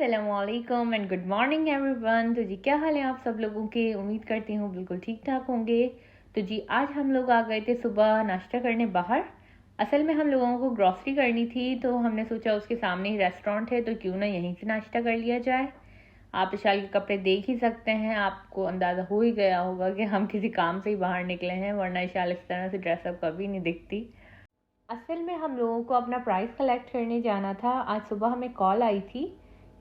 अस्सलामुअलैकुम and good morning everyone. तो जी क्या हाल है आप सब लोगों के। उम्मीद करती हूँ बिल्कुल ठीक ठाक होंगे। तो जी आज हम लोग आ गए थे सुबह नाश्ता करने बाहर। असल में हम लोगों को ग्रॉसरी करनी थी तो हमने सोचा उसके सामने ही रेस्टोरेंट है तो क्यों ना यहीं से नाश्ता कर लिया जाए। आप विशाल के कपड़े देख ही सकते हैं, आपको अंदाज़ा हो ही गया होगा कि हम किसी काम से ही बाहर निकले हैं, वरना विशाल इस तरह से ड्रेसअप कभी नहीं दिखती। असल में हम लोगों को अपना प्राइस कलेक्ट करने जाना था। आज सुबह हमें कॉल आई थी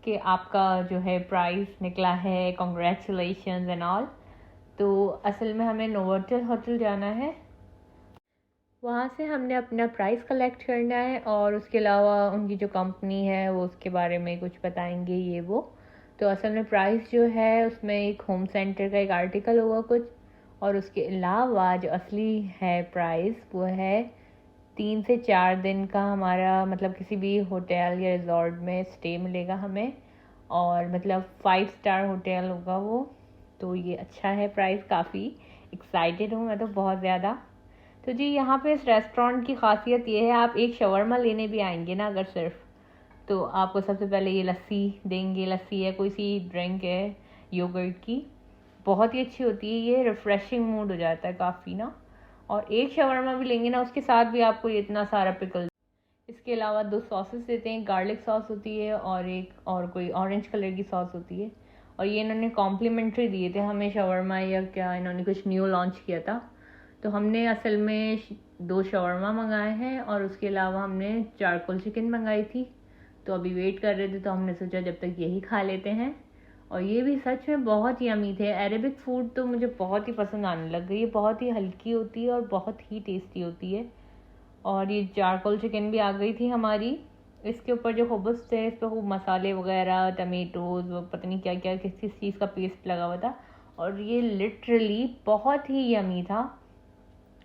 कि आपका जो है प्राइस निकला है, कॉन्ग्रेचुलेशन एंड ऑल। तो असल में हमें नोवोटेल होटल जाना है, वहाँ से हमने अपना प्राइस कलेक्ट करना है और उसके अलावा उनकी जो कंपनी है वो उसके बारे में कुछ बताएंगे ये वो। तो असल में प्राइस जो है उसमें एक होम सेंटर का एक आर्टिकल होगा कुछ, और उसके अलावा जो असली है प्राइस वो है 3 से 4 दिन का हमारा मतलब किसी भी होटल या रिजॉर्ट में स्टे मिलेगा हमें, और मतलब 5 स्टार होटल होगा वो। तो ये अच्छा है प्राइस, काफ़ी एक्साइटेड हूँ मैं तो बहुत ज़्यादा। तो जी यहाँ पे इस रेस्टोरेंट की खासियत ये है, आप एक शवरमा लेने भी आएंगे ना अगर सिर्फ, तो आपको सबसे पहले ये लस्सी देंगे। लस्सी है, कोई सी ड्रिंक है योगर्ट की, बहुत ही अच्छी होती है ये, रिफ़्रेशिंग मूड हो जाता है काफ़ी ना। और एक शवरमा भी लेंगे ना उसके साथ भी आपको ये इतना सारा पिकल। इसके अलावा 2 सॉसेस देते हैं, गार्लिक सॉस होती है और एक और कोई ऑरेंज कलर की सॉस होती है। और ये इन्होंने कॉम्प्लीमेंट्री दिए थे हमें शवरमा, या क्या इन्होंने कुछ न्यू लॉन्च किया था। तो हमने असल में 2 शवरमा मंगाए हैं और उसके अलावा हमने चारकोल चिकन मंगाई थी। तो अभी वेट कर रहे थे तो हमने सोचा जब तक यही खा लेते हैं। और ये भी सच में बहुत ही यम्मी थे। अरेबिक फूड तो मुझे बहुत ही पसंद आने लग गई है, बहुत ही हल्की होती है और बहुत ही टेस्टी होती है। और ये चारकोल चिकन भी आ गई थी हमारी। इसके ऊपर जो खुब्स थे इस पर खूब मसाले वगैरह, टमेटोज़, वो पता नहीं क्या क्या किस किस चीज़ का पेस्ट लगा हुआ था, और ये लिटरली बहुत ही यमी था।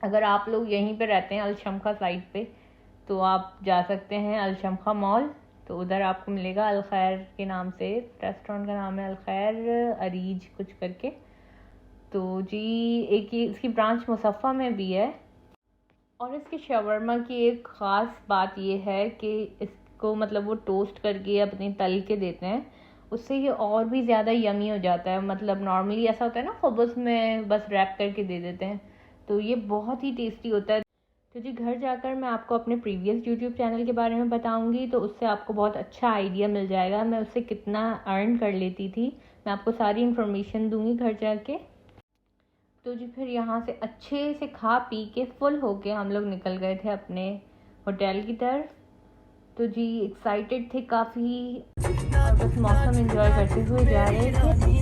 अगर आप लोग यहीं पे रहते हैं अलशमखा साइड पे तो आप जा सकते हैं अलशमखा मॉल, तो उधर आपको मिलेगा अलखैर के नाम से, रेस्टोरेंट का नाम है अलखैर अरीज कुछ करके। तो जी एक ये इसकी ब्रांच मुसफ़्फ़ा में भी है। और इसके शवरमा की एक ख़ास बात ये है कि इसको मतलब वो टोस्ट करके या अपनी तल के देते हैं, उससे ये और भी ज़्यादा यमी हो जाता है। मतलब नॉर्मली ऐसा होता है ना खुब्स में बस रैप करके दे देते हैं, तो ये बहुत ही टेस्टी होता है। तो जी घर जाकर मैं आपको अपने प्रीवियस यूट्यूब चैनल के बारे में बताऊंगी, तो उससे आपको बहुत अच्छा आइडिया मिल जाएगा मैं उससे कितना अर्न कर लेती थी। मैं आपको सारी इन्फॉर्मेशन दूंगी घर जाके। तो जी फिर यहाँ से अच्छे से खा पी के फुल होके हम लोग निकल गए थे अपने होटल की तरफ। तो जी एक्साइटेड थे काफ़ी और बस मौसम एंजॉय करते हुए जा रहे थे।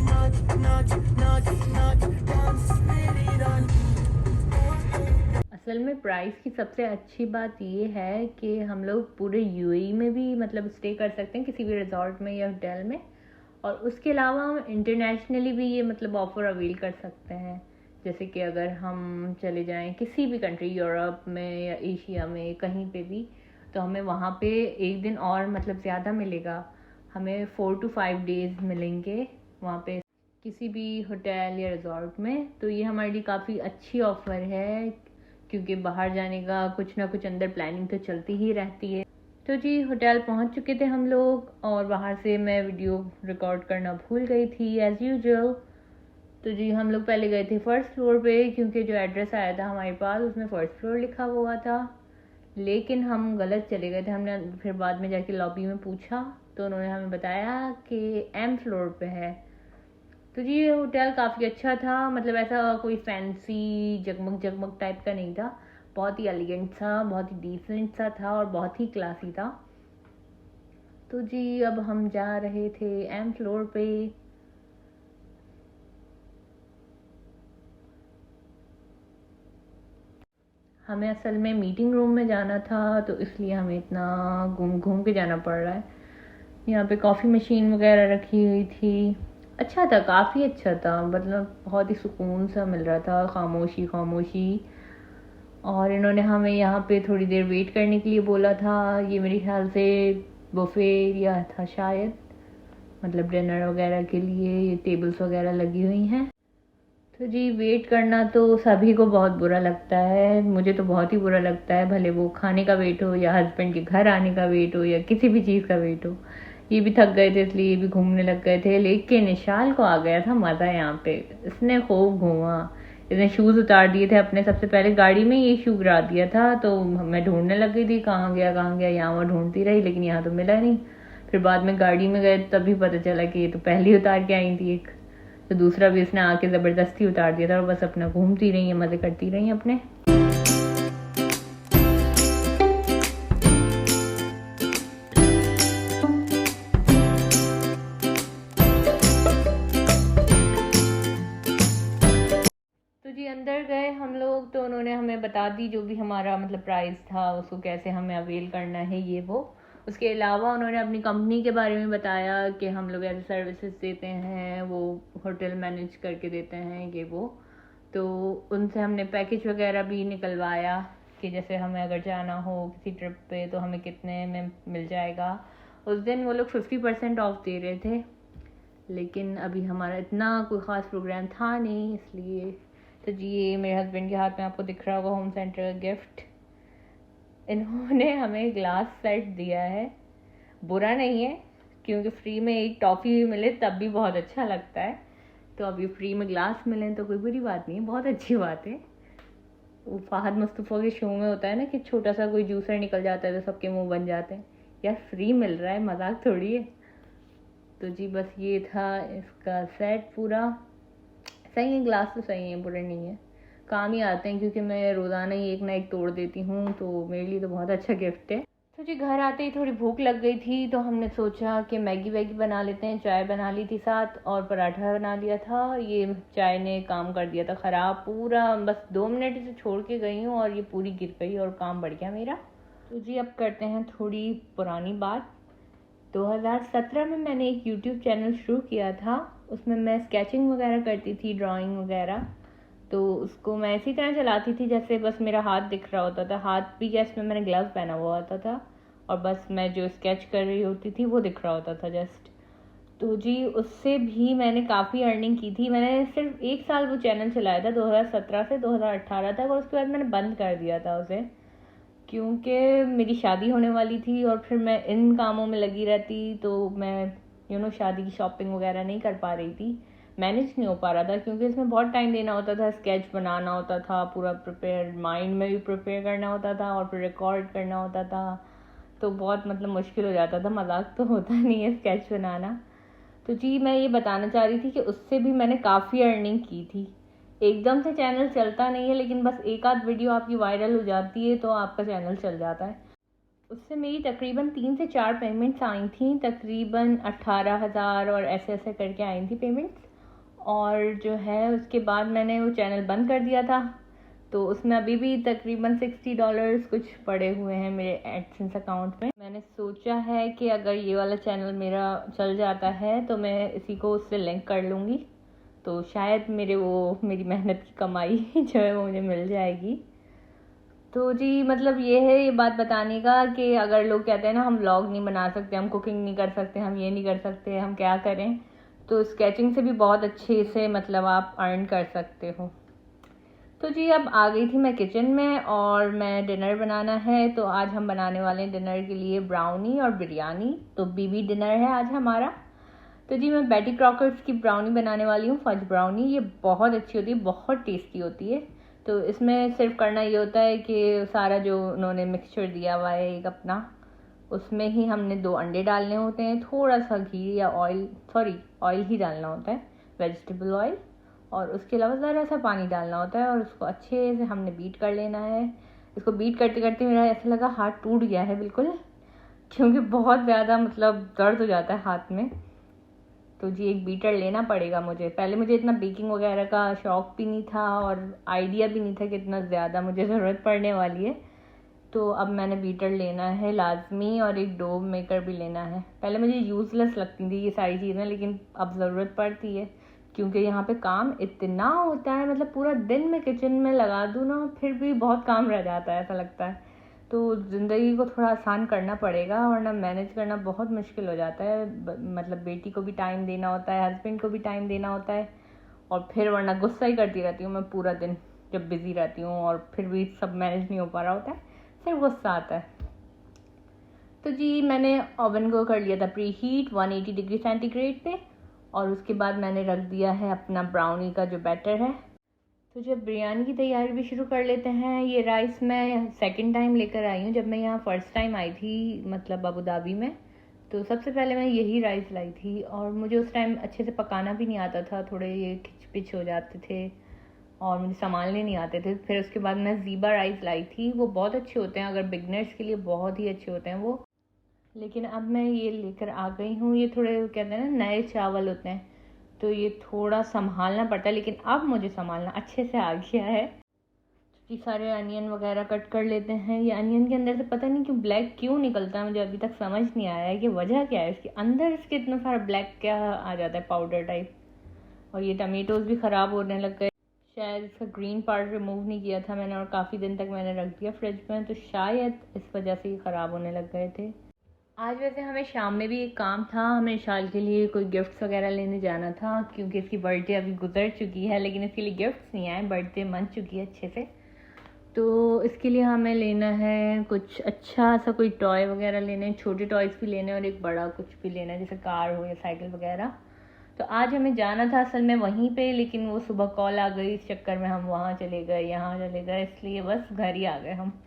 असल में प्राइस की सबसे अच्छी बात ये है कि हम लोग पूरे यूएई में भी मतलब स्टे कर सकते हैं किसी भी रिजॉर्ट में या होटल में, और उसके अलावा हम इंटरनेशनली भी ये मतलब ऑफ़र अवेल कर सकते हैं। जैसे कि अगर हम चले जाएं किसी भी कंट्री, यूरोप में या एशिया में कहीं पे भी, तो हमें वहाँ पे एक दिन और मतलब ज़्यादा मिलेगा। हमें 4 to 5 डेज़ मिलेंगे वहाँ पे किसी भी होटल या रिजॉर्ट में। तो ये हमारे लिए काफ़ी अच्छी ऑफ़र है, क्योंकि बाहर जाने का कुछ ना कुछ अंदर प्लानिंग तो चलती ही रहती है। तो जी होटल पहुंच चुके थे हम लोग और बाहर से मैं वीडियो रिकॉर्ड करना भूल गई थी एज़ यूजुअल। तो जी हम लोग पहले गए थे फर्स्ट फ्लोर पे, क्योंकि जो एड्रेस आया था हमारे पास उसमें फर्स्ट फ्लोर लिखा हुआ था, लेकिन हम गलत चले गए थे। हमने फिर बाद में जाके लॉबी में पूछा तो उन्होंने हमें बताया कि एम फ्लोर पे है। तो जी ये होटल काफ़ी अच्छा था, मतलब ऐसा कोई फैंसी जगमग जगमग टाइप का नहीं था, बहुत ही एलिगेंट था, बहुत ही डिसेंट सा था और बहुत ही क्लासी था। तो जी अब हम जा रहे थे एम फ्लोर पे। हमें असल में मीटिंग रूम में जाना था, तो इसलिए हमें इतना घूम घूम के जाना पड़ रहा है। यहाँ पे कॉफ़ी मशीन वगैरह रखी हुई थी, अच्छा था, काफ़ी अच्छा था, मतलब बहुत ही सुकून सा मिल रहा था, खामोशी खामोशी। और इन्होंने हमें यहाँ पे थोड़ी देर वेट करने के लिए बोला था। ये मेरे ख्याल से बुफे एरिया था शायद, मतलब डिनर वगैरह के लिए ये टेबल्स वगैरह लगी हुई हैं। तो जी वेट करना तो सभी को बहुत बुरा लगता है, मुझे तो बहुत ही बुरा लगता है, भले वो खाने का वेट हो या हस्बैंड के घर आने का वेट हो या किसी भी चीज़ का वेट हो, ये भी थक गए थे इसलिए ये भी घूमने लग गए थे, लेकिन निशाल को आ गया था मज़ा यहाँ पे। इसने खूब घूमा, इसने शूज़ उतार दिए थे अपने। सबसे पहले गाड़ी में ये शू गिरा दिया था, तो मैं ढूंढने लग गई थी कहाँ गया कहाँ गया, यहाँ वहाँ ढूंढती रही लेकिन यहाँ तो मिला नहीं। फिर बाद में गाड़ी में गए तभी पता चला कि ये तो पहले ही उतार के आई थी एक, तो दूसरा भी इसने आके ज़बरदस्ती उतार दिया था और बस अपना घूमती रही है, मज़े करती रही अपने। तो जी अंदर गए हम लोग, तो उन्होंने हमें बता दी जो भी हमारा मतलब प्राइस था, उसको कैसे हमें अवेल करना है ये वो। उसके अलावा उन्होंने अपनी कंपनी के बारे में बताया कि हम लोग ऐसे सर्विसेज देते हैं, वो होटल मैनेज करके देते हैं ये वो। तो उनसे हमने पैकेज वगैरह भी निकलवाया कि जैसे हमें अगर जाना हो किसी ट्रिप पे तो हमें कितने में मिल जाएगा। उस दिन वो लोग 50% ऑफ दे रहे थे, लेकिन अभी हमारा इतना कोई ख़ास प्रोग्राम था नहीं इसलिए। तो जी ये मेरे हस्बैंड के हाथ में आपको दिख रहा होगा होम सेंटर का गिफ्ट। इन्होंने हमें ग्लास सेट दिया है। बुरा नहीं है क्योंकि फ्री में एक टॉफ़ी भी मिले तब भी बहुत अच्छा लगता है, तो अभी फ्री में ग्लास मिले तो कोई बुरी बात नहीं है, बहुत अच्छी बात है। वो फ़ाहद मुस्तफ़ा के शो में होता है ना कि छोटा सा कोई जूसर निकल जाता है तो सबके मुंह बन जाते हैं, यार फ्री मिल रहा है, मजाक थोड़ी है। तो जी बस ये था इसका सेट पूरा। सही है, ग्लास तो सही है, बुरे नहीं है, काम ही आते हैं क्योंकि मैं रोज़ाना ही एक ना एक तोड़ देती हूँ, तो मेरे लिए तो बहुत अच्छा गिफ्ट है। तो जी घर आते ही थोड़ी भूख लग गई थी, तो हमने सोचा कि मैगी वैगी बना लेते हैं। चाय बना ली थी साथ और पराठा बना लिया था। ये चाय ने काम कर दिया था ख़राब पूरा, बस 2 मिनट इसे छोड़ के गई हूँ और ये पूरी गिर गई और काम बढ़ गया मेरा। तो जी अब करते हैं थोड़ी पुरानी बात। 2017 में मैंने एक यूट्यूब चैनल शुरू किया था, उसमें मैं स्केचिंग वगैरह करती थी, ड्राइंग वगैरह। तो उसको मैं इसी तरह चलाती थी जैसे बस मेरा हाथ दिख रहा होता था, हाथ भी क्या इसमें मैंने ग्लव्स पहना हुआ होता था और बस मैं जो स्केच कर रही होती थी वो दिख रहा होता था जस्ट। तो जी उससे भी मैंने काफ़ी अर्निंग की थी। मैंने सिर्फ 1 साल वो चैनल चलाया था, 2017 से 2018 तक, और उसके बाद मैंने बंद कर दिया था उसे क्योंकि मेरी शादी होने वाली थी और फिर मैं इन कामों में लगी रहती, तो मैं शादी की शॉपिंग वगैरह नहीं कर पा रही थी, मैनेज नहीं हो पा रहा था क्योंकि इसमें बहुत टाइम देना होता था, स्केच बनाना होता था, पूरा प्रिपेयर माइंड में भी प्रिपेयर करना होता था और फिर रिकॉर्ड करना होता था, तो बहुत मतलब मुश्किल हो जाता था। मजाक तो होता नहीं है स्केच बनाना। तो जी मैं ये बताना चाह रही थी कि उससे भी मैंने काफ़ी अर्निंग की थी। एकदम से चैनल चलता नहीं है, लेकिन बस एक आध वीडियो आपकी वायरल हो जाती है तो आपका चैनल चल जाता है। उससे मेरी तकरीबन 3 से 4 पेमेंट्स आई थी, तकरीबन 18,000 और ऐसे ऐसे करके आई थी पेमेंट्स। और जो है उसके बाद मैंने वो चैनल बंद कर दिया था, तो उसमें अभी भी तकरीबन $60 कुछ पड़े हुए हैं मेरे एडसेंस अकाउंट में। मैंने सोचा है कि अगर ये वाला चैनल मेरा चल जाता है तो मैं इसी को उससे लिंक कर लूँगी, तो शायद मेरी मेहनत की कमाई जो है वो मुझे मिल जाएगी। तो जी मतलब ये है ये बात बताने का कि अगर लोग कहते हैं ना हम व्लॉग नहीं बना सकते, हम कुकिंग नहीं कर सकते, हम ये नहीं कर सकते, हम क्या करें, तो स्केचिंग से भी बहुत अच्छे से मतलब आप अर्न कर सकते हो। तो जी अब आ गई थी मैं किचन में और मैं डिनर बनाना है, तो आज हम बनाने वाले हैं डिनर के लिए ब्राउनी और बिरयानी। तो बीबी डिनर है आज हमारा। तो जी मैं बेटी क्रॉकर्स की ब्राउनी बनाने वाली हूँ, फज ब्राउनी। ये बहुत अच्छी होती है, बहुत टेस्टी होती है। तो इसमें सिर्फ करना ये होता है कि सारा जो उन्होंने मिक्सचर दिया हुआ है एक अपना, उसमें ही हमने 2 अंडे डालने होते हैं, थोड़ा सा घी या ऑयल ही डालना होता है, वेजिटेबल ऑयल, और उसके अलावा ज़रा सा पानी डालना होता है और उसको अच्छे से हमने बीट कर लेना है। इसको बीट करते करते मेरा ऐसा लगा हाथ टूट गया है बिल्कुल, क्योंकि बहुत ज़्यादा मतलब दर्द हो जाता है हाथ में। तो जी एक बीटर लेना पड़ेगा मुझे। पहले मुझे इतना बेकिंग वगैरह का शौक़ भी नहीं था और आइडिया भी नहीं था कि इतना ज़्यादा मुझे ज़रूरत पड़ने वाली है। तो अब मैंने बीटर लेना है लाजमी और एक डो मेकर भी लेना है। पहले मुझे यूज़लेस लगती थी ये सारी चीज़ें, लेकिन अब ज़रूरत पड़ती है क्योंकि यहाँ पे काम इतना होता है, मतलब पूरा दिन मैं किचन में लगा दूँ ना फिर भी बहुत काम रह जाता है ऐसा लगता है। तो ज़िंदगी को थोड़ा आसान करना पड़ेगा वरना मैनेज करना बहुत मुश्किल हो जाता है। मतलब बेटी को भी टाइम देना होता है, हस्बैंड को भी टाइम देना होता है, और फिर वरना गुस्सा ही करती रहती हूँ मैं पूरा दिन जब बिज़ी रहती हूँ और फिर भी सब मैनेज नहीं हो पा रहा होता है, सिर्फ गुस्सा आता है। तो जी मैंने ओवन को कर लिया था प्री हीट 180 डिग्री सेंटीग्रेड पे, और उसके बाद मैंने रख दिया है अपना ब्राउनी का जो बैटर है। तो जब बिरयानी की तैयारी भी शुरू कर लेते हैं। ये राइस मैं सेकंड टाइम लेकर आई हूँ। जब मैं यहाँ फ़र्स्ट टाइम आई थी मतलब अबू धाबी में, तो सबसे पहले मैं यही राइस लाई थी, और मुझे उस टाइम अच्छे से पकाना भी नहीं आता था, थोड़े ये खिच पिच हो जाते थे और मुझे संभालने नहीं आते थे। फिर उसके बाद मैं ज़ीबा राइस लाई थी, वो बहुत अच्छे होते हैं, अगर बिगनर्स के लिए बहुत ही अच्छे होते हैं वो। लेकिन अब मैं ये लेकर आ गई हूँ, ये थोड़े कहते हैं ना नए चावल होते हैं, तो ये थोड़ा संभालना पड़ता है, लेकिन अब मुझे संभालना अच्छे से आ गया है। तो ये सारे अनियन वगैरह कट कर लेते हैं। ये अनियन के अंदर से पता नहीं क्यों ब्लैक क्यों निकलता है, मुझे अभी तक समझ नहीं आया है कि वजह क्या है इसके अंदर, इसके इतना सारा ब्लैक क्या आ जाता है पाउडर टाइप। और ये टमेटोज़ भी ख़राब होने लग गए, शायद इसका ग्रीन पार्ट रिमूव नहीं किया था मैंने, और काफ़ी दिन तक मैंने रख दिया फ्रिज में, तो शायद इस वजह से ये ख़राब होने लग गए थे। आज वैसे हमें शाम में भी एक काम था, हमें शाल के लिए कोई गिफ्ट्स वगैरह लेने जाना था, क्योंकि इसकी बर्थडे अभी गुजर चुकी है, लेकिन इसके लिए गिफ्ट्स नहीं आए, बर्थडे मन चुकी है अच्छे से। तो इसके लिए हमें लेना है कुछ अच्छा सा, कोई टॉय वगैरह लेने हैं, छोटे टॉयज़ भी लेने हैं और एक बड़ा कुछ भी लेना है, जैसे कार हो या साइकिल वगैरह। तो आज हमें जाना था असल में वहीं पे, लेकिन वो सुबह कॉल आ गई, इस चक्कर में हम वहाँ चले गए, यहाँ चले गए, इसलिए बस घर ही आ गए हम,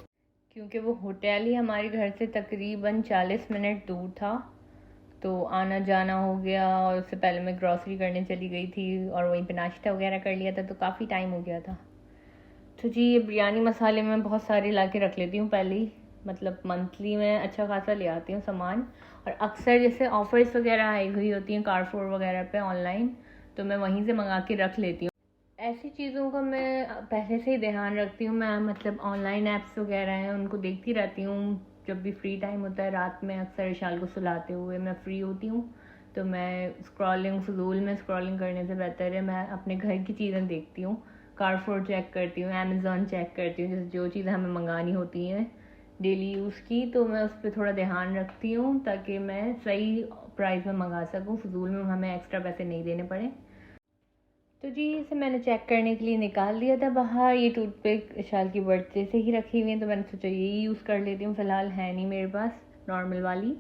क्योंकि वो होटल ही हमारे घर से तकरीबन 40 मिनट दूर था। तो आना जाना हो गया, और उससे पहले मैं ग्रॉसरी करने चली गई थी और वहीं पे नाश्ता वगैरह कर लिया था, तो काफ़ी टाइम हो गया था। तो जी ये बिरयानी मसाले मैं बहुत सारे ला के रख लेती हूँ पहले ही, मतलब मंथली में अच्छा खासा ले आती हूँ सामान, और अक्सर जैसे ऑफर्स वगैरह आई हुई होती हैं कारफोर वगैरह पे ऑनलाइन, तो मैं वहीं से मंगा के रख लेती हूँ। ऐसी चीज़ों का मैं पहले से ही ध्यान रखती हूँ, मैं मतलब ऑनलाइन ऐप्स वगैरह हैं उनको देखती रहती हूँ, जब भी फ्री टाइम होता है रात में, अक्सर इशाल को सुलाते हुए मैं फ्री होती हूँ, तो मैं स्क्रॉलिंग फजूल में स्क्रॉलिंग करने से बेहतर है मैं अपने घर की चीज़ें देखती हूँ, कारफोर चेक करती हूँ, अमेज़ॉन चेक करती हूँ, जैसे जो चीज़ें हमें मंगानी होती हैं डेली यूज़ की, तो मैं उस पर थोड़ा ध्यान रखती हूँ ताकि मैं सही प्राइस में मंगा सकूँ, फजूल में हमें एक्स्ट्रा पैसे नहीं देने पड़े। तो जी इसे मैंने चेक करने के लिए निकाल दिया था बाहर। ये टूथपिक इशाल की बर्थडे से ही रखी हुई है, तो मैंने सोचा यही यूज़ कर लेती हूँ, फ़िलहाल है नहीं मेरे पास नॉर्मल वाली।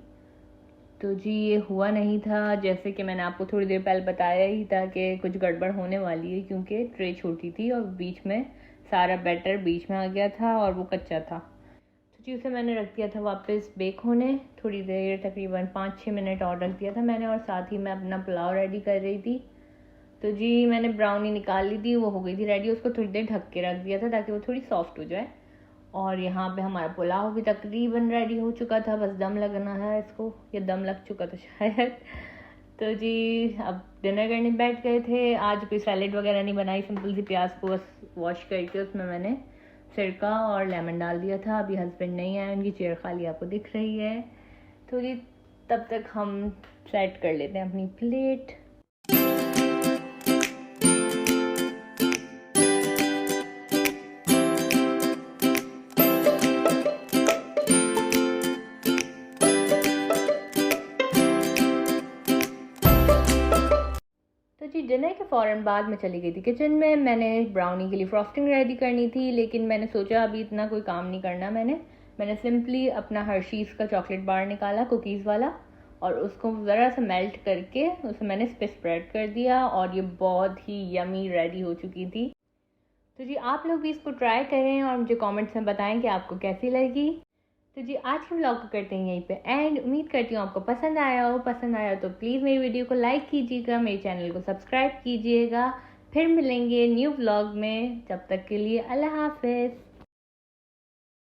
तो जी ये हुआ नहीं था, जैसे कि मैंने आपको थोड़ी देर पहले बताया ही था कि कुछ गड़बड़ होने वाली है, क्योंकि ट्रे छोटी थी और बीच में सारा बैटर बीच में आ गया था और वो कच्चा था। तो जी उसे मैंने रख दिया था वापस बेक होने, थोड़ी देर तकरीबन 5-6 मिनट और रख दिया था मैंने, और साथ ही मैं अपना पुलाव रेडी कर रही थी। तो जी मैंने ब्राउनी निकाल ली थी, वो हो गई थी रेडी, उसको थोड़ी देर ढक के रख दिया था ताकि वो थोड़ी सॉफ्ट हो जाए। और यहाँ पे हमारा पुलाव भी तकरीबन रेडी हो चुका था, बस दम लगना है इसको, या दम लग चुका था शायद। तो जी अब डिनर करने बैठ गए थे। आज कोई सैलेड वगैरह नहीं बनाई, सिंपल सी प्याज को बस वॉश करके उसमें मैंने सिरका और लेमन डाल दिया था। अभी हस्बैंड नहीं आए, उनकी चेयर खाली आपको दिख रही है। तो जी तब तक हम सेट कर लेते हैं अपनी प्लेट। तो जी डिनर के फ़ौरन बाद मैं चली गई थी किचन में, मैंने ब्राउनी के लिए फ्रॉस्टिंग रेडी करनी थी, लेकिन मैंने सोचा अभी इतना कोई काम नहीं करना, मैंने सिंपली अपना हर्शीज़ का चॉकलेट बार निकाला कुकीज़ वाला, और उसको ज़रा सा मेल्ट करके उसे मैंने इस पर स्प्रेड कर दिया, और ये बहुत ही यमी रेडी हो चुकी थी। तो जी आप लोग भी इसको ट्राई करें और मुझे कमेंट्स में बताएं कि आपको कैसी लगी। तो जी आज के व्लॉग को करते हैं यहीं पे एंड, उम्मीद करती हूँ आपको पसंद आया हो। पसंद आया तो प्लीज़ मेरी वीडियो को लाइक कीजिएगा, मेरे चैनल को सब्सक्राइब कीजिएगा। फिर मिलेंगे न्यू व्लॉग में, जब तक के लिए अल्लाह हाफिज़।